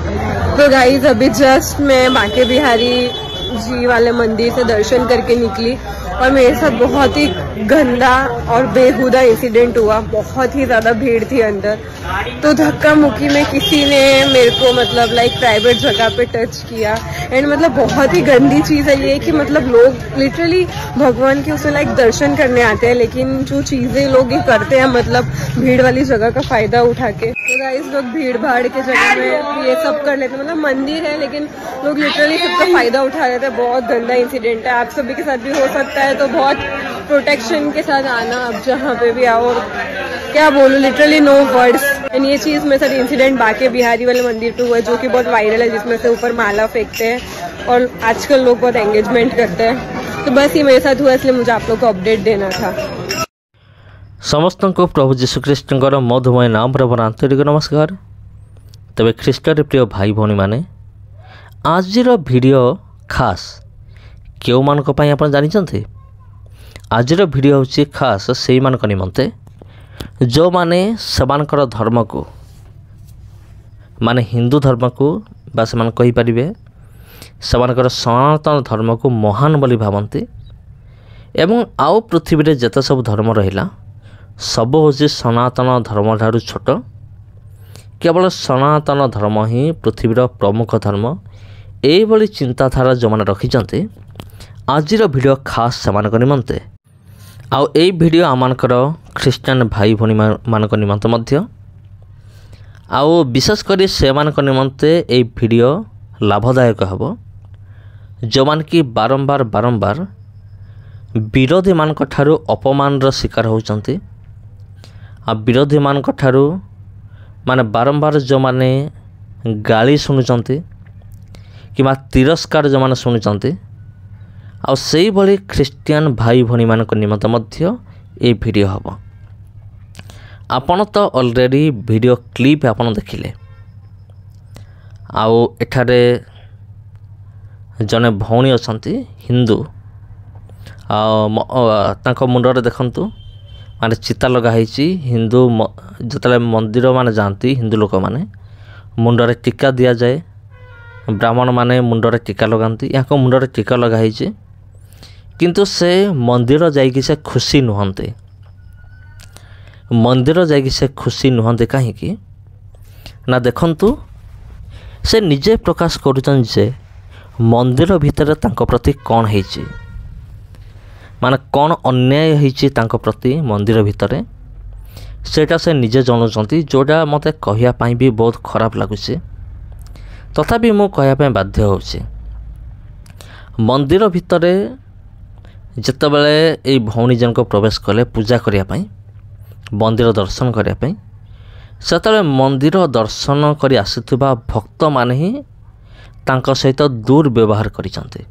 तो गाइस अभी जस्ट मैं बांके बिहारी जी वाले मंदिर से दर्शन करके निकली और मेरे साथ बहुत ही गंदा और बेहुदा इंसिडेंट हुआ। बहुत ही ज्यादा भीड़ थी अंदर, तो धक्का मुक्की में किसी ने मेरे को मतलब लाइक प्राइवेट जगह पे टच किया। एंड मतलब बहुत ही गंदी चीज है ये कि मतलब लोग लिटरली भगवान के उसमें लाइक दर्शन करने आते हैं, लेकिन जो चीजें लोग ये करते हैं मतलब भीड़ वाली जगह का फायदा उठा के। तो गाइस लोग भीड़ भाड़ के जगह में ये सब कर लेते हैं, मतलब मंदिर है लेकिन लोग लिटरली सबका फायदा उठा लेते हैं। बहुत गंदा इंसिडेंट है, आप सभी के साथ भी हो सकता है, तो बहुत प्रोटेक्शन के साथ आना अब जहाँ पे भी आओ। और क्या बोलूं, लिटरली नो वर्ड्स। एंड ये चीज मेरे साथ इंसिडेंट बांके बिहारी वाले मंदिर पे हुआ जो कि बहुत वायरल है, जिसमें से ऊपर माला फेंकते हैं और आजकल लोग बहुत एंगेजमेंट करते हैं। तो बस ये मेरे साथ हुआ, इसलिए मुझे आप लोग को अपडेट देना था। समस्त को प्रभु जीशुख्रीष्टर मधुमय नाम पर आंतरिक नमस्कार। तबे ख्रीष्टर प्रिय भाई भौणी माने आजिर वीडियो खास क्यों मानक पई आपण जानिछन्ते। आजिर वीडियो होछि खास सेई मानक निमंते जो माने समानकर धर्म को माने हिंदू धर्म को बा समान कहि परिबे समानकर सनातन धर्म को महान बोली भावन्ते एवं आउ पृथ्वी रे जत सब धर्म रहिला सब होछि सनातन धर्म ठारू छोट। केवल सनातन धर्म ही पृथ्वीर प्रमुख धर्म एभली चिंताधारा जो मैंने रखिंटे आजिर वीडियो खास सेमान निमंते। आउ ए वीडियो आमकर ख्रीस्टान भाई भौणी मानक निमंते मध्य आउ विशेषकर से निमंते ए वीडियो लाभदायक हबो जो मान कि बारंबार बारंबार विरोधी मानक ठारू अपमान रो शिकार होचंती। आ विरोधी मानक ठारू माने बारंबार जो माने गाली शुणुचंती कि तिरस्कार जो मैंने शुणुचंती आउ सेई भली ख्रीस्टियन भाई भौणी मानक निमंते मध्य ए वीडियो हबो। आपण तो ऑलरेडी वीडियो क्लिप आपण देखिले। आउ एठारे जने भौणी अछंती हिंदू तांको मुंडरे देखंतु माने चिता लगा होइछि। हिंदू जतले मंदिर माने जानती हिंदू लोक माने मुंडरे टीका दिया जाए, ब्राह्मण माने मुंडरे टीका लगाती। या मुंडरे टीका लगा होइछि किंतु से मंदिर जाइकि से खुशी नुहंते। मंदिर जाइकि से खुशी नुहंते कहीं ना देखंतु से निजे प्रकाश करुचन जे मंदिर भितर तांको प्रति कौन होइछि माने कौन अन्याय होइछि तांको प्रति मंदिर भितर सेटा से निजे जणुचंती, जोटा मते कहिया पई भी बहुत खराब लागुछि। तथापि मु कहया पई बाध्य होछि मंदिर भितर जेतेबेले ए भौणी जन को प्रवेश कले पूजा करिया पई मंदिर दर्शन करिया पई सेतेबेले मंदिर दर्शन करी आसुथबा भक्त माने ही तांको सहित दुर्व्यवहार करिसंते।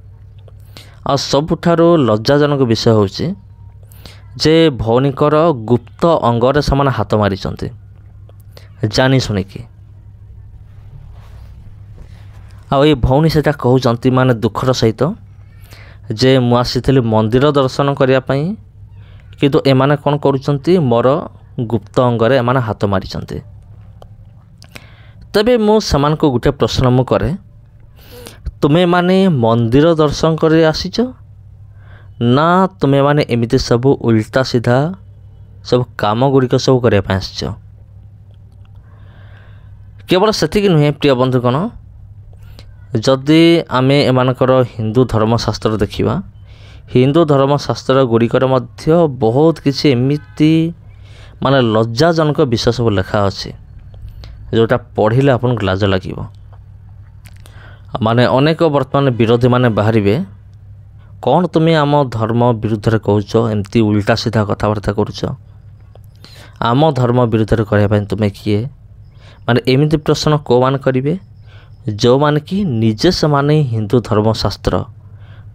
आ सबुठारो लज्जाजनक विषय होछि जे भौणीकर गुप्त अंगरे समान हाथ मारिसंते जानी शुणिकी। आ ये भौणी सेटा कहउचंती माने दुखर सहित जे मु आसीथिली मंदिर दर्शन करिया पई किंतु एमाने कोन करूचंती मोर गुप्त अंगरे एमाने हाथ मारिसंते। तबे मु समान को गुटे प्रश्न मु करे, तुमे माने मंदिर दर्शन कर आसीच ना तुमे माने एमिति सब उल्टा सीधा सब काम गुड़िक सब करने आस। केवल सेतिक नुहे प्रिय बंधुगण, जदि आमे एमानकर हिंदू धर्मशास्त्र देखिबा हिंदू धर्मशास्त्र गुड़िकर मध्य बहुत किसी एमिति माने लज्जाजनक विषय सब लेखा अच्छे जोटा पढ़िले आपन लाज लागिबो। माने अनेक वर्तमान विरोधी माने बाहरिबे कौन तुम्हें आम धर्म विरुद्ध रे कहउछ, एमती उल्टा सीधा कथबार्ता करुछ, आम धर्म विरुद्ध रे कहया पई तुमे किए माने एमिति प्रश्न को मान करिवे जो मान कि निजे से माने हिंदू धर्मशास्त्र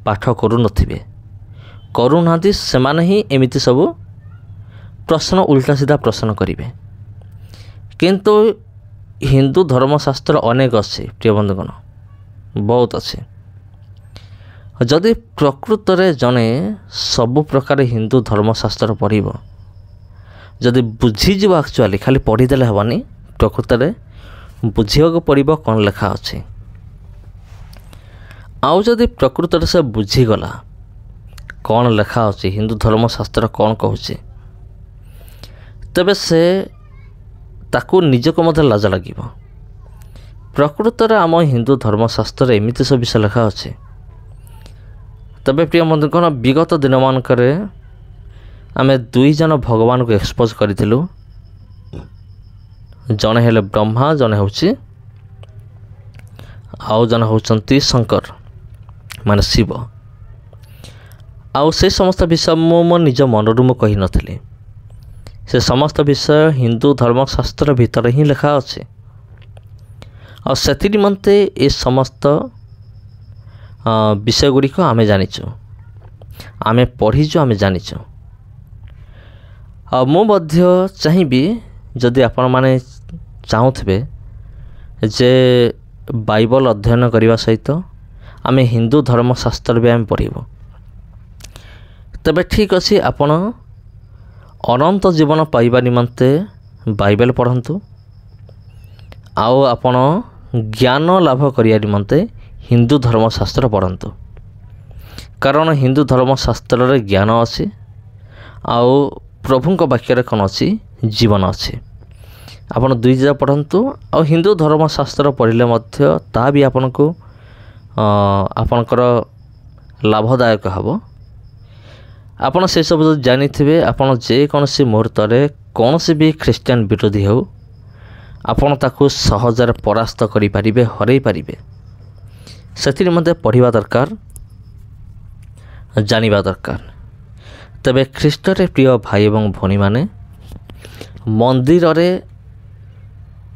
पाठ करू नथिबे करू नाथि से माने ही एमिति सब प्रश्न उल्टा सीधा प्रश्न करिवे। किंतु हिंदू धर्मशास्त्र अनेक अच्छे प्रिय बंधुगण, बहुत अच्छे। जदि प्रकृत रे जने सब प्रकार हिंदू धर्मशास्त्र पढ़िबो जदि बुझीज एक्चुअली खाली पढ़ीदेले हेबानी प्रकृत रे ବୁଝିବାକୁ ପଡ଼ିବ କ'ଣ ଲେଖା ଅଛି। ଆଉ ଯଦି ପ୍ରକୃତରେ ସେ ବୁଝିଗଲା କ'ଣ ଲେଖା ଅଛି, ହିନ୍ଦୁ ଧର୍ମଶାସ୍ତ୍ର କ'ଣ କହୁଛି, ତେବେ ସେ ତାକୁ ନିଜକୁ ମଧ୍ୟ ଲାଜ ଲାଗିବ। ପ୍ରକୃତରେ ଆମ ହିନ୍ଦୁ ଧର୍ମଶାସ୍ତ୍ରରେ ଏମିତି ସବୁ ବିଷୟ ଲେଖା ଅଛି। ତେବେ ପ୍ରିୟ ବନ୍ଧୁଗଣ, ବିଗତ ଦିନମାନଙ୍କରେ ଆମେ 2 ଜଣ ଭଗବାନଙ୍କୁ ଏକ୍ସପୋଜ୍ କରିଥିଲୁ। ଜଣେ ହେଲେ ବ୍ରହ୍ମା, ଜଣେ ଆଉ ଜଣେ ହେଉଛନ୍ତି ଶଙ୍କର ମାନେ ଶିବ। ଆଉ ସେ ସମସ୍ତ ବିଷୟ ମୁଁ ମୋ ନିଜ ମନରୁ ମୁଁ କହିନଥିଲି। ସେ ସମସ୍ତ ବିଷୟ ହିନ୍ଦୁ ଧର୍ମଶାସ୍ତ୍ର ଭିତରେ ହିଁ ଲେଖା ଅଛି। ଆଉ ସେଥି ନିମନ୍ତେ ଏ ସମସ୍ତ ବିଷୟ ଗୁଡ଼ିକ ଆମେ ଜାଣିଛୁ, ଆମେ ପଢ଼ିଛୁ, ଆମେ ଜାଣିଛୁ। ଆଉ ମୁଁ ମଧ୍ୟ ଚାହିଁବି, ଯଦି ଆପଣମାନେ ଚାହୁଁଥିବେ ଯେ ବାଇବଲ ଅଧ୍ୟୟନ କରିବା ସହିତ ଆମେ ହିନ୍ଦୁ ଧର୍ମଶାସ୍ତ୍ର ବି ଆମେ ପଢ଼ିବୁ, ତେବେ ଠିକ୍ ଅଛି, ଆପଣ ଅନନ୍ତ ଜୀବନ ପାଇବା ନିମନ୍ତେ ବାଇବେଲ ପଢ଼ନ୍ତୁ। ଆଉ ଆପଣ ଜ୍ଞାନ ଲାଭ କରିବା ନିମନ୍ତେ ହିନ୍ଦୁ ଧର୍ମଶାସ୍ତ୍ର ପଢ଼ନ୍ତୁ। କାରଣ ହିନ୍ଦୁ ଧର୍ମଶାସ୍ତ୍ରରେ ଜ୍ଞାନ ଅଛି, ଆଉ ପ୍ରଭୁଙ୍କ ବାକ୍ୟରେ କ'ଣ ଅଛି, ଜୀବନ ଅଛି। ଆପଣ 2 ଜାକ ପଢ଼ନ୍ତୁ। ଆଉ ହିନ୍ଦୁ ଧର୍ମଶାସ୍ତ୍ର ପଢ଼ିଲେ ମଧ୍ୟ ତାହା ବି ଆପଣଙ୍କର ଲାଭଦାୟକ ହେବ। ଆପଣ ସେସବୁ ଯଦି ଜାଣିଥିବେ, ଆପଣ ଯେକୌଣସି ମୁହୂର୍ତ୍ତରେ କୌଣସି ବି ଖ୍ରୀଷ୍ଟିଆନ ବିରୋଧୀ ହେଉ, ଆପଣ ତାକୁ ସହଜରେ ପରାସ୍ତ କରିପାରିବେ, ହରାଇ ପାରିବେ। ସେଥିରେ ମଧ୍ୟ ପଢ଼ିବା ଦରକାର, ଜାଣିବା ଦରକାର। ତେବେ ଖ୍ରୀଷ୍ଟରେ ପ୍ରିୟ ଭାଇ ଏବଂ ଭଉଣୀମାନେ, ମନ୍ଦିରରେ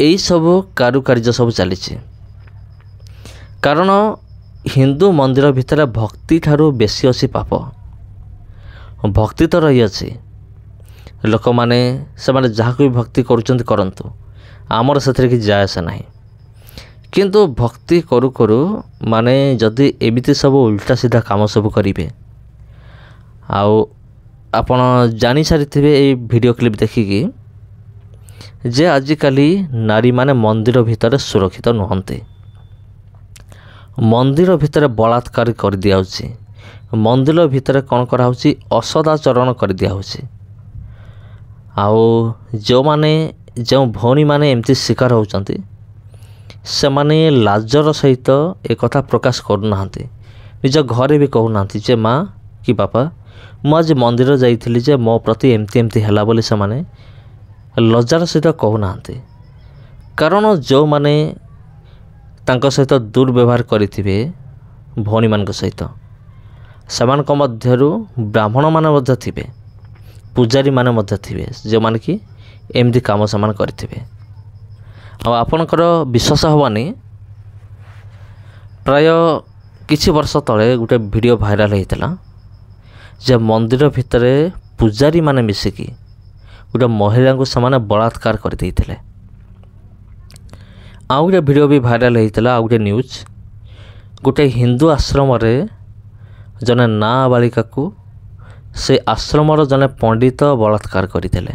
ଏଇସବୁ କାରୁକାର୍ଯ୍ୟ ସବୁ ଚାଲିଛି। କାରଣ ହିନ୍ଦୁ ମନ୍ଦିର ଭିତରେ ଭକ୍ତି ଠାରୁ ବେଶୀ ଅଛି ପାପ। ଭକ୍ତି ତ ରହିଅଛି, ଲୋକମାନେ ସେମାନେ ଯାହାକୁ ବି ଭକ୍ତି କରୁଛନ୍ତି କରନ୍ତୁ, ଆମର ସେଥିରେ କିଛି ଯାଏ ଆସେ ନାହିଁ। କିନ୍ତୁ ଭକ୍ତି କରୁ କରୁ ମାନେ ଯଦି ଏମିତି ସବୁ ଉଲ୍ଟା ସିଧା କାମ ସବୁ କରିବେ, ଆଉ ଆପଣ ଜାଣିସାରିଥିବେ ଏଇ ଭିଡ଼ିଓ କ୍ଲିପ୍ ଦେଖିକି ଯେ ଆଜିକାଲି ନାରୀମାନେ ମନ୍ଦିର ଭିତରେ ସୁରକ୍ଷିତ ନୁହନ୍ତି। ମନ୍ଦିର ଭିତରେ ବଳାତ୍କାର କରିଦିଆହେଉଛି, ମନ୍ଦିର ଭିତରେ କ'ଣ କରାହେଉଛି, ଅସଦାଚରଣ କରିଦିଆହେଉଛି। ଆଉ ଯେଉଁ ଭଉଣୀମାନେ ଏମିତି ଶିକାର ହେଉଛନ୍ତି, ସେମାନେ ଲାଜର ସହିତ ଏକଥା ପ୍ରକାଶ କରୁନାହାନ୍ତି, ନିଜ ଘରେ ବି କହୁନାହାନ୍ତି ଯେ ମା' କି ବାପା, ମୁଁ ଆଜି ମନ୍ଦିର ଯାଇଥିଲି ଯେ ମୋ ପ୍ରତି ଏମିତି ହେଲା ବୋଲି ସେମାନେ ଲଜ୍ଜାର ସହିତ କହୁନାହାନ୍ତି। କାରଣ ଯେଉଁମାନେ ତାଙ୍କ ସହିତ ଦୁର୍ବ୍ୟବହାର କରିଥିବେ ଭଉଣୀମାନଙ୍କ ସହିତ, ସେମାନଙ୍କ ମଧ୍ୟରୁ ବ୍ରାହ୍ମଣମାନେ ମଧ୍ୟ ଥିବେ, ପୂଜାରୀମାନେ ମଧ୍ୟ ଥିବେ, ଯେଉଁମାନେ କି ଏମିତି କାମ ସେମାନେ କରିଥିବେ। ଆଉ ଆପଣଙ୍କର ବିଶ୍ୱାସ ହେବନି, ପ୍ରାୟ କିଛି ବର୍ଷ ତଳେ ଗୋଟେ ଭିଡ଼ିଓ ଭାଇରାଲ ହୋଇଥିଲା ଯେ ମନ୍ଦିର ଭିତରେ ପୂଜାରୀମାନେ ମିଶିକି ଗୋଟେ ମହିଳାଙ୍କୁ ସେମାନେ ବଳାତ୍କାର କରିଦେଇଥିଲେ। ଆଉ ଗୋଟେ ଭିଡ଼ିଓ ବି ଭାଇରାଲ ହୋଇଥିଲା, ଆଉ ଗୋଟେ ନ୍ୟୁଜ୍, ଗୋଟେ ହିନ୍ଦୁ ଆଶ୍ରମରେ ଜଣେ ନାବାଳିକାକୁ ସେ ଆଶ୍ରମର ଜଣେ ପଣ୍ଡିତ ବଳାତ୍କାର କରିଥିଲେ।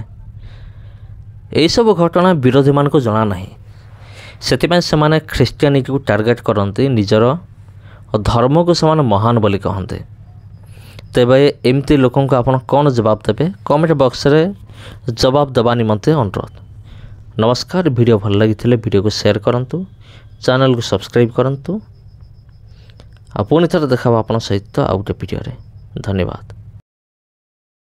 ଏହିସବୁ ଘଟଣା ବିରୋଧୀମାନଙ୍କୁ ଜଣା ନାହିଁ, ସେଥିପାଇଁ ସେମାନେ ଖ୍ରୀଷ୍ଟିଆନିଟିକୁ ଟାର୍ଗେଟ୍ କରନ୍ତି, ନିଜର ଧର୍ମକୁ ସେମାନେ ମହାନ ବୋଲି କହନ୍ତି। ତେବେ ଏମିତି ଲୋକଙ୍କୁ ଆପଣ କ'ଣ ଜବାବ ଦେବେ? କମେଣ୍ଟ ବକ୍ସରେ ଜବାବ ଦେବା ନିମନ୍ତେ ଅନୁରୋଧ। ନମସ୍କାର। ଭିଡ଼ିଓ ଭଲ ଲାଗିଥିଲେ ଭିଡ଼ିଓକୁ ସେୟାର କରନ୍ତୁ, ଚ୍ୟାନେଲକୁ ସବସ୍କ୍ରାଇବ୍ କରନ୍ତୁ। ଆଉ ପୁଣି ଥରେ ଦେଖାହେବ ଆପଣଙ୍କ ସହିତ ଆଉ ଗୋଟେ ଭିଡ଼ିଓରେ। ଧନ୍ୟବାଦ।